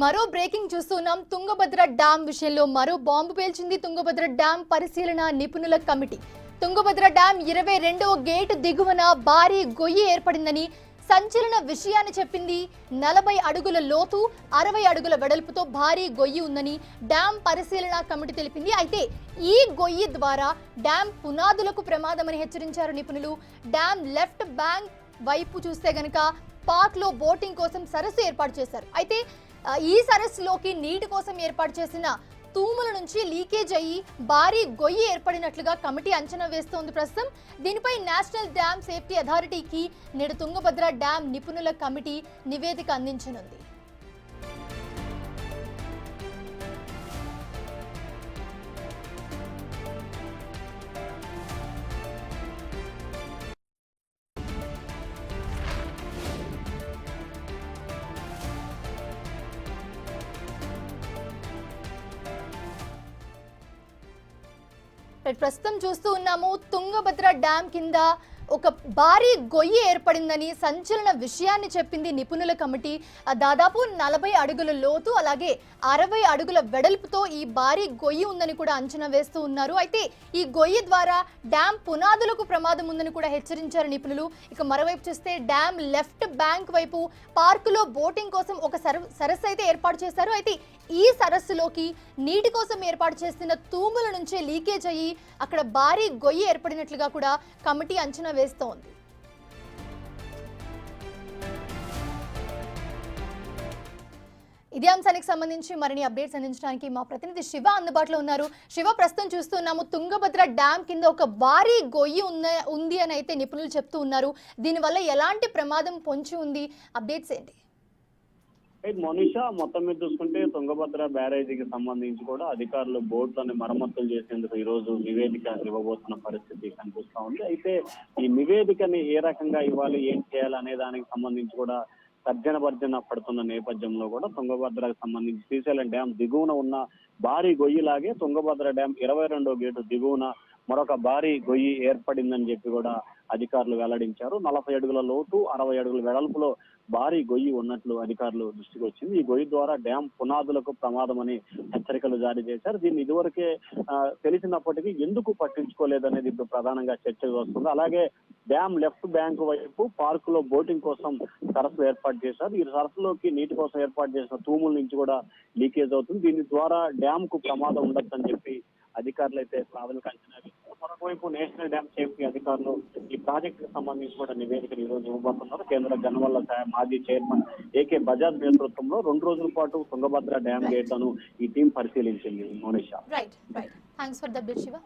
మరో బ్రేకింగ్ చూస్తున్నాం. తుంగభద్ర డ్యాం విషయంలో మరో బాంబు పేల్చింది తుంగభద్ర డ్యాం పరిశీలన నిపుణుల కమిటీ. తుంగభద్ర డ్యాం 22వ గేటు దిగువన భారీ గొయ్యి ఏర్పడిందని సంచలన విషయాన్ని చెప్పింది. 40 అడుగుల లోతు 60 అడుగుల వెడల్పుతో భారీ గొయ్యి ఉందని డ్యాం పరిశీలన కమిటీ తెలిపింది. అయితే ఈ గొయ్యి ద్వారా డ్యాం పునాదులకు ప్రమాదమని హెచ్చరించారు నిపుణులు. డ్యాం లెఫ్ట్ బ్యాంక్ వైపు చూస్తే గనక పార్క్ లో బోటింగ్ కోసం సరస్సు ఏర్పాటు చేశారు. అయితే ఈ సరస్సులోకి నీటి కోసం ఏర్పాటు చేసిన తూముల నుంచి లీకేజ్ అయ్యి భారీ గొయ్యి ఏర్పడినట్లుగా కమిటీ అంచనా వేస్తోంది ప్రస్తుతం. దీనిపై నేషనల్ డ్యామ్ సేఫ్టీ అథారిటీకి నేడు తుంగభద్ర డ్యాం నిపుణుల కమిటీ నివేదిక అందించనుంది. ప్రస్తుతం చూస్తూ ఉన్నాము, తుంగభద్ర డ్యాం కింద ఒక భారీ గొయ్యి ఏర్పడిందని సంచలన విషయాన్ని చెప్పింది నిపుణుల కమిటీ. దాదాపు 40 అడుగుల లోతు అలాగే 60 అడుగుల వెడల్పుతో ఈ భారీ గొయ్యి ఉందని కూడా అంచనా వేస్తూ ఉన్నారు. అయితే ఈ గొయ్యి ద్వారా డ్యాం పునాదులకు ప్రమాదం ఉందని కూడా హెచ్చరించారు నిపుణులు. ఇక మరోవైపు చూస్తే డ్యాం లెఫ్ట్ బ్యాంక్ వైపు పార్కులో బోటింగ్ కోసం ఒక సరస్సు అయితే ఏర్పాటు చేశారు. అయితే ఈ సరస్సులోకి నీటి కోసం ఏర్పాటు చేసిన తూముల నుంచే లీకేజ్ అయ్యి అక్కడ భారీ గొయ్యి ఏర్పడినట్లుగా కూడా కమిటీ అంచనా వేస్తోంది. ఇదే అంశానికి సంబంధించి మరిన్ని అప్డేట్స్ అందించడానికి మా ప్రతినిధి శివ అందుబాటులో ఉన్నారు. శివ, ప్రస్తుతం చూస్తున్నాము తుంగభద్ర డ్యాం కింద ఒక భారీ గొయ్యి ఉంది అని అయితే నిపుణులు చెప్తూ ఉన్నారు. దీనివల్ల ఎలాంటి ప్రమాదం పొంచి ఉంది? అప్డేట్స్ ఏంటి? మోనిషా, మొత్తం మీద చూసుకుంటే తుంగభద్ర బ్యారేజీకి సంబంధించి కూడా అధికారులు బోట్లను మరమ్మతులు చేసేందుకు ఈ రోజు నివేదిక ఇవ్వబోతున్న పరిస్థితి కనిపిస్తా ఉంది. అయితే ఈ నివేదికని ఏ రకంగా ఇవ్వాలి, ఏం చేయాలి అనే దానికి సంబంధించి కూడా తర్జన పడుతున్న నేపథ్యంలో కూడా తుంగభద్రకు సంబంధించి శ్రీశైలం డ్యాం దిగువన ఉన్న భారీ గొయ్యిలాగే తుంగభద్ర డ్యాం 22వ గేటు దిగువన మరొక భారీ గొయ్యి ఏర్పడిందని చెప్పి కూడా అధికారులు వెల్లడించారు. 40 అడుగుల లోతు 60 అడుగుల వెడల్పులో భారీ గొయ్యి ఉన్నట్లు అధికారులు దృష్టికి వచ్చింది. ఈ గొయ్యి ద్వారా డ్యాం పునాదులకు ప్రమాదమని హెచ్చరికలు జారీ చేశారు. దీన్ని ఇదివరకే తెలిసినప్పటికీ ఎందుకు పట్టించుకోలేదనేది ఇప్పుడు ప్రధానంగా చర్చకు వస్తుంది. అలాగే డ్యాం లెఫ్ట్ బ్యాంక్ వైపు పార్క్ లో బోటింగ్ కోసం సరస్సు ఏర్పాటు చేశారు. ఈ సరస్సులోకి నీటి కోసం ఏర్పాటు చేసిన తూముల నుంచి కూడా లీకేజ్ అవుతుంది. దీని ద్వారా డ్యాం కు ప్రమాదం ఉండొచ్చని చెప్పి అధికారులు అయితే ప్రాథమిక అంచనా వేశారు. మరొకవైపు నేషనల్ డ్యామ్ సేఫ్టీ అధికారులు ఈ ప్రాజెక్ట్ కి సంబంధించి కూడా నివేదికను ఈ రోజు ఇవ్వబోతున్నారు. కేంద్ర జనవల్ల మాజీ చైర్మన్ ఏకే బజాజ్ నేతృత్వంలో 2 రోజుల పాటు తుంగభద్ర డ్యామ్ గేట్లను ఈ టీం పరిశీలించింది. Monisha, right. Thanks for the update Shiva.